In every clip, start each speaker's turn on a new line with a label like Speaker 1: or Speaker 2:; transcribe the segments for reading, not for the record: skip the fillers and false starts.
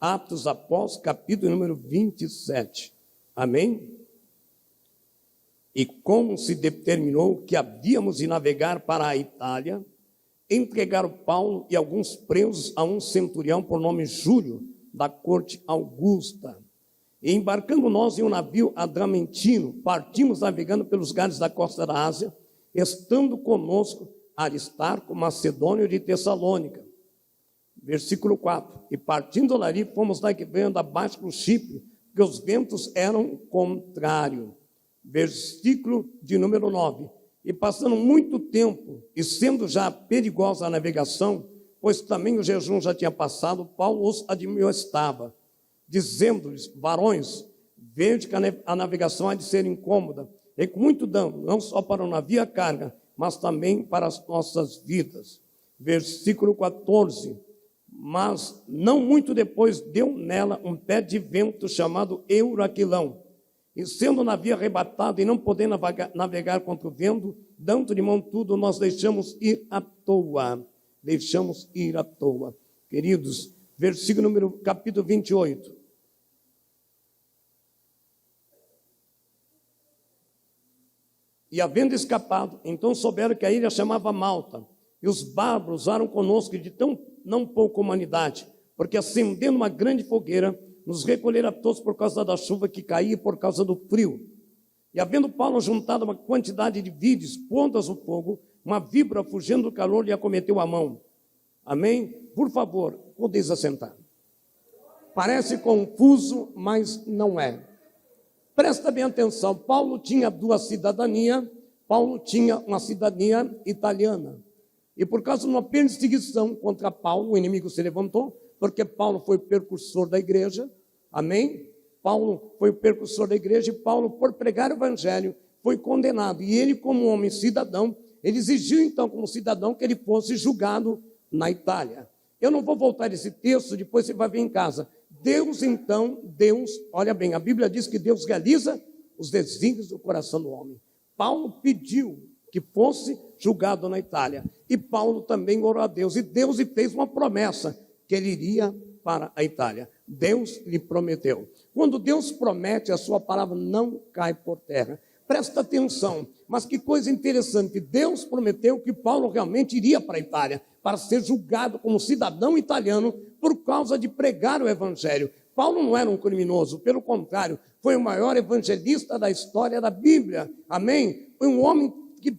Speaker 1: Atos Apóstolos, capítulo número 27. Amém? E como se determinou que havíamos de navegar para a Itália, entregaram Paulo e alguns presos a um centurião por nome Júlio, da corte Augusta. E embarcando nós em um navio adramentino, partimos navegando pelos lugares da costa da Ásia, estando conosco Aristarco, macedônio de Tessalônica. Versículo 4. E partindo dali, fomos navegando abaixo do Chipre, porque os ventos eram contrários. Versículo de número 9. E passando muito tempo, e sendo já perigosa a navegação, pois também o jejum já tinha passado, Paulo os admoestava, dizendo-lhes: varões, vejo que a navegação há de ser incômoda, e com muito dano, não só para o navio e a carga, mas também para as nossas vidas. Versículo 14. Mas não muito depois deu nela um pé de vento chamado Euraquilão, e sendo o navio arrebatado e não podendo navegar contra o vento, dando de mão tudo, nós deixamos ir à toa. Deixamos ir à toa. Queridos, versículo número, capítulo 28. E havendo escapado, então souberam que a ilha chamava Malta, e os bárbaros usaram conosco de tão não pouca humanidade, porque acendendo uma grande fogueira, nos recolheram a todos por causa da chuva que caía e por causa do frio. E havendo Paulo juntado uma quantidade de vides, pondo-as no fogo, uma víbora, fugindo do calor, lhe acometeu a mão. Amém? Por favor, podeis assentar. Parece confuso, mas não é. Presta bem atenção, Paulo tinha duas cidadanias. Paulo tinha uma cidadania italiana. E por causa de uma perseguição contra Paulo, o inimigo se levantou, porque Paulo foi precursor da igreja, amém? Paulo foi o precursor da igreja, e Paulo, por pregar o evangelho, foi condenado. E ele, como homem cidadão, ele exigiu então, como cidadão, que ele fosse julgado na Itália. Eu não vou voltar esse texto, depois você vai ver em casa. Deus, olha bem, a Bíblia diz que Deus realiza os desígnios do coração do homem. Paulo pediu que fosse julgado na Itália, e Paulo também orou a Deus, e Deus lhe fez uma promessa, que ele iria para a Itália. Deus lhe prometeu. Quando Deus promete, a sua palavra não cai por terra. Presta atenção, mas que coisa interessante, Deus prometeu que Paulo realmente iria para a Itália, para ser julgado como cidadão italiano, por causa de pregar o evangelho. Paulo não era um criminoso, pelo contrário, foi o maior evangelista da história da Bíblia, amém? Foi um homem que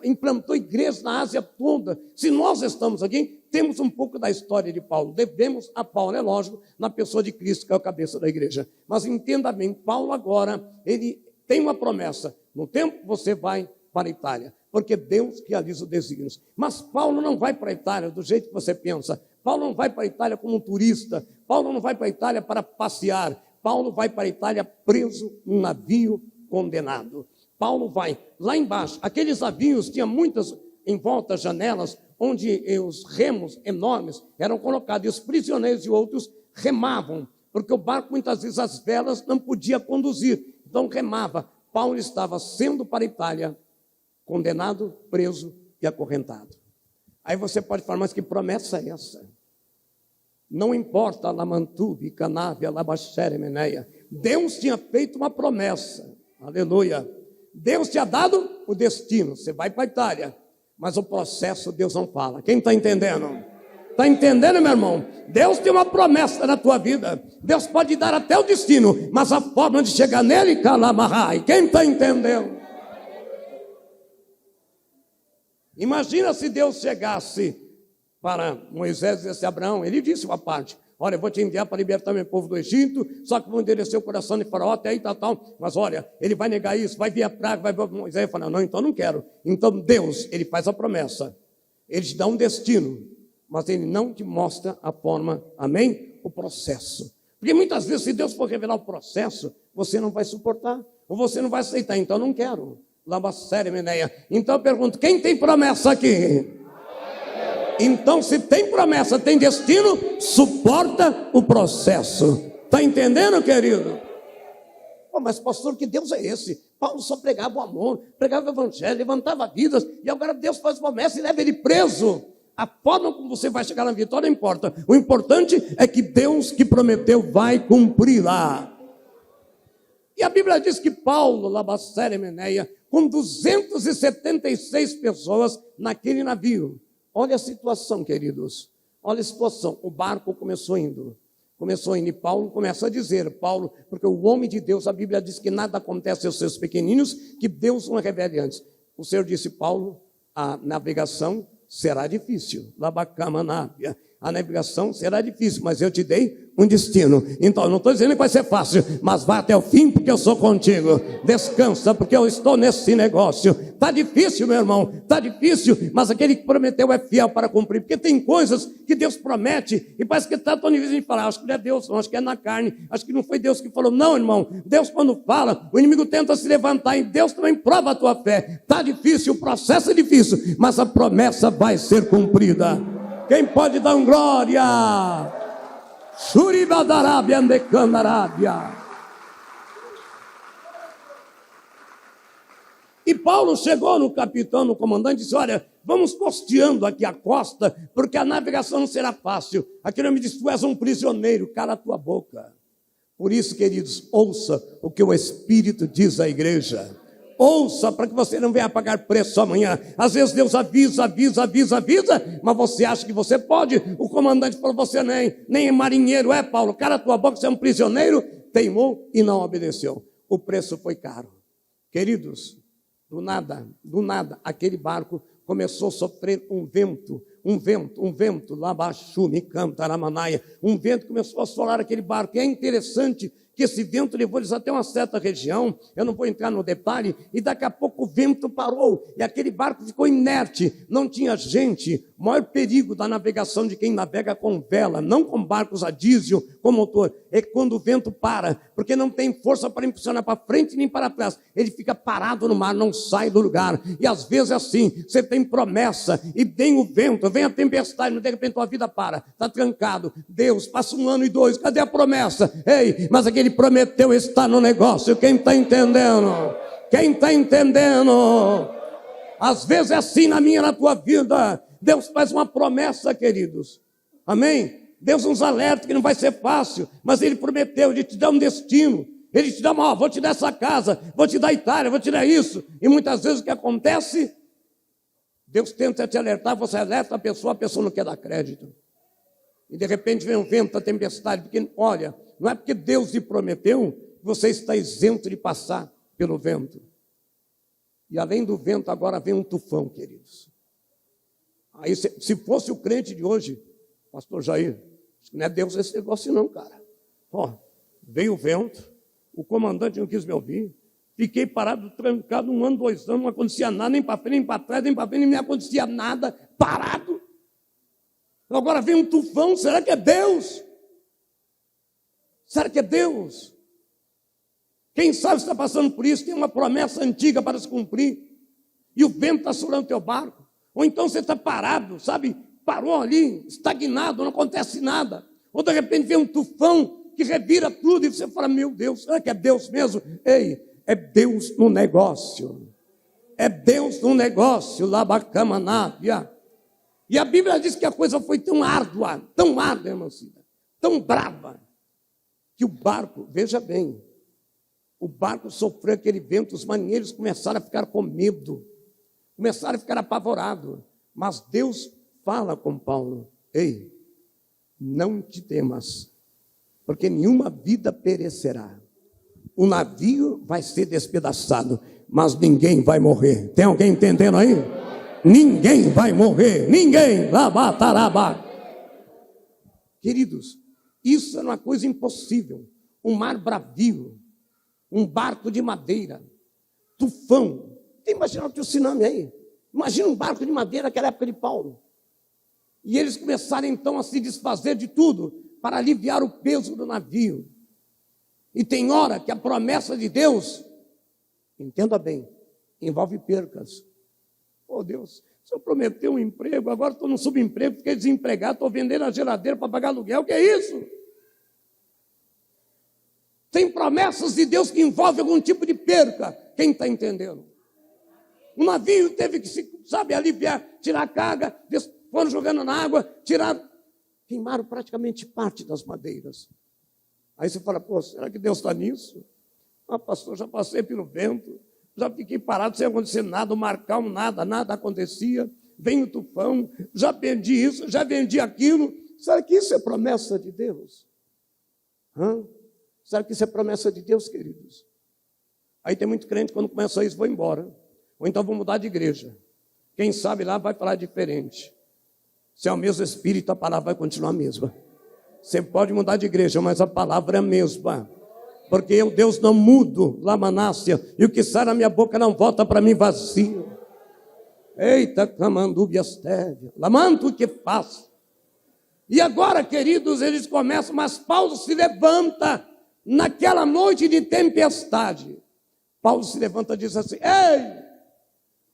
Speaker 1: implantou igrejas na Ásia toda. Se nós estamos aqui, temos um pouco da história de Paulo, devemos a Paulo, é lógico, na pessoa de Cristo, que é a cabeça da igreja. Mas entenda bem, Paulo agora, ele tem uma promessa: no tempo você vai para a Itália, porque Deus realiza os desígnios. Mas Paulo não vai para a Itália do jeito que você pensa. Paulo não vai para a Itália como um turista. Paulo não vai para a Itália para passear. Paulo vai para a Itália preso num navio condenado. Paulo vai lá embaixo. Aqueles navios tinham muitas em volta janelas, onde os remos enormes eram colocados, e os prisioneiros e outros remavam, porque o barco, muitas vezes, as velas não podia conduzir, então remava. Paulo estava sendo para a Itália, condenado, preso e acorrentado. Aí você pode falar: mas que promessa é essa? Não importa, Lamantube, Canávia, Labachere, Meneia, Deus tinha feito uma promessa, aleluia. Deus tinha dado o destino, você vai para a Itália, mas o processo Deus não fala. Quem está entendendo? Está entendendo, meu irmão? Deus tem uma promessa na tua vida. Deus pode dar até o destino, mas a forma de chegar nele, Calamarrai. Quem está entendendo? Imagina se Deus chegasse para Moisés e disse a Abraão, ele disse uma parte: olha, eu vou te enviar para libertar meu povo do Egito, só que vou endurecer o coração de Faraó, até aí tal, mas olha, ele vai negar isso, vai vir a praga, vai vir Moisés falar: não, então não quero. Então Deus, ele faz a promessa, ele te dá um destino, mas ele não te mostra a forma, amém? O processo. Porque muitas vezes, se Deus for revelar o processo, você não vai suportar, ou você não vai aceitar. Então não quero. Labacere, Meneia. Então eu pergunto: quem tem promessa aqui? Então, se tem promessa, tem destino, suporta o processo. Está entendendo, querido? Pô, mas pastor, que Deus é esse? Paulo só pregava o amor, pregava o evangelho, levantava vidas, e agora Deus faz promessa e leva ele preso. A forma como você vai chegar na vitória não importa. O importante é que Deus que prometeu vai cumpri-la. E a Bíblia diz que Paulo, Labacere Meneia, com 276 pessoas naquele navio. Olha a situação, queridos. Olha a situação. O barco começou indo. E Paulo começa a dizer, porque o homem de Deus, a Bíblia diz que nada acontece aos seus pequeninos, que Deus não revele antes. O Senhor disse, Paulo, a navegação será difícil. Labacamanávia. A navegação será difícil, mas eu te dei um destino. Então, eu não estou dizendo que vai ser fácil, mas vá até o fim, porque eu sou contigo. Descansa, porque eu estou nesse negócio. Está difícil, meu irmão, está difícil, mas aquele que prometeu é fiel para cumprir. Porque tem coisas que Deus promete, e parece que está tão difícil de falar. Acho que não é Deus, não, acho que é na carne. Acho que não foi Deus que falou. Não, irmão, Deus quando fala, o inimigo tenta se levantar, e Deus também prova a tua fé. Está difícil, o processo é difícil, mas a promessa vai ser cumprida. Quem pode dar um glória? Shuribadarabia andecandarábia. E Paulo chegou no capitão, no comandante, e disse, olha, vamos costeando aqui a costa, porque a navegação não será fácil. Aquele homem disse, tu és um prisioneiro, cala a tua boca. Por isso, queridos, ouça o que o Espírito diz à igreja. Ouça para que você não venha pagar preço amanhã. Às vezes Deus avisa, mas você acha que você pode. O comandante falou, você nem é marinheiro, Paulo? Cala a tua boca, você é um prisioneiro. Teimou e não obedeceu. O preço foi caro. Queridos, do nada, aquele barco começou a sofrer um vento, lá baixo, me canta, Aramanaia. Um vento começou a assolar aquele barco. E é interessante que esse vento levou eles até uma certa região, eu não vou entrar no detalhe, e daqui a pouco o vento parou, e aquele barco ficou inerte, não tinha gente. O maior perigo da navegação de quem navega com vela, não com barcos a diesel, com motor, é quando o vento para, porque não tem força para impulsionar para frente nem para trás, ele fica parado no mar, não sai do lugar. E às vezes é assim, você tem promessa, e vem o vento, vem a tempestade, de repente a vida para, está trancado. Deus, passa 1 ano e 2, cadê a promessa? Ei, mas aquele prometeu está no negócio. Quem está entendendo? Quem está entendendo? Às vezes é assim na minha, na tua vida. Deus faz uma promessa, queridos. Amém? Deus nos alerta que não vai ser fácil, mas Ele prometeu de te dar um destino. Ele te dá vou te dar essa casa, vou te dar a Itália, vou te dar isso. E muitas vezes o que acontece? Deus tenta te alertar, você alerta a pessoa não quer dar crédito. E de repente vem um vento, a tempestade, porque olha, não é porque Deus lhe prometeu que você está isento de passar pelo vento. E além do vento, agora vem um tufão, queridos. Aí, se fosse o crente de hoje, pastor Jair, não é Deus esse negócio não, cara. Veio o vento, o comandante não quis me ouvir, fiquei parado, trancado 1 ano, 2 anos, não acontecia nada, nem para frente, nem para trás, nem para frente, nem me acontecia nada, parado. Agora vem um tufão, será que é Deus? Será que é Deus? Quem sabe está passando por isso, tem uma promessa antiga para se cumprir, e o vento está assolando o teu barco, ou então você está parado, sabe, parou ali, estagnado, não acontece nada, ou de repente vem um tufão que revira tudo, e você fala, meu Deus, será que é Deus mesmo? Ei, é Deus no negócio, é Deus no negócio, Labacamanávia. E a Bíblia diz que a coisa foi tão árdua, irmã Cida, tão brava, que o barco, veja bem, o barco sofreu aquele vento, os marinheiros começaram a ficar com medo, começaram a ficar apavorados, mas Deus fala com Paulo, ei, não te temas, porque nenhuma vida perecerá, o navio vai ser despedaçado, mas ninguém vai morrer. Tem alguém entendendo aí? Ninguém vai morrer, ninguém, labataraba. Queridos, isso é uma coisa impossível, um mar bravio, um barco de madeira, tufão. Imagina o tsunami aí, imagina um barco de madeira naquela época de Paulo. E eles começaram então a se desfazer de tudo, para aliviar o peso do navio. E tem hora que a promessa de Deus, entenda bem, envolve percas. Deus, o Senhor prometeu um emprego, agora estou no subemprego, fiquei desempregado, estou vendendo a geladeira para pagar aluguel, o que é isso? Tem promessas de Deus que envolvem algum tipo de perca, quem está entendendo? O navio teve que se, aliviar, tirar a carga, foram jogando na água, tiraram, queimaram praticamente parte das madeiras. Aí você fala, pô, será que Deus está nisso? Ah, pastor, já passei pelo vento, já fiquei parado sem acontecer nada, o mar calmo, nada acontecia, vem o tufão, já vendi isso, já vendi aquilo. Será que isso é promessa de Deus? Será que isso é promessa de Deus, queridos? Aí tem muito crente, quando começa isso, vou embora. Ou então vou mudar de igreja. Quem sabe lá vai falar diferente. Se é o mesmo Espírito, a palavra vai continuar a mesma. Você pode mudar de igreja, mas a palavra é a mesma. Porque eu, Deus, não mudo, Lamanácia, e o que sai na minha boca não volta para mim vazio. Eita, camandubias teve, lamento o que faço. E agora, queridos, eles começam, mas Paulo se levanta naquela noite de tempestade. Paulo se levanta e diz assim, ei,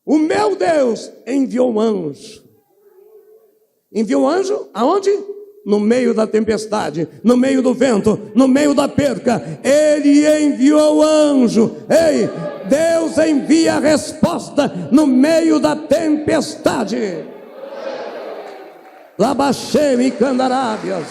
Speaker 1: o meu Deus enviou um anjo. Enviou um anjo aonde? No meio da tempestade, no meio do vento, no meio da perca. Ele enviou o anjo. Ei, Deus envia a resposta no meio da tempestade. Labacheme Candarábias.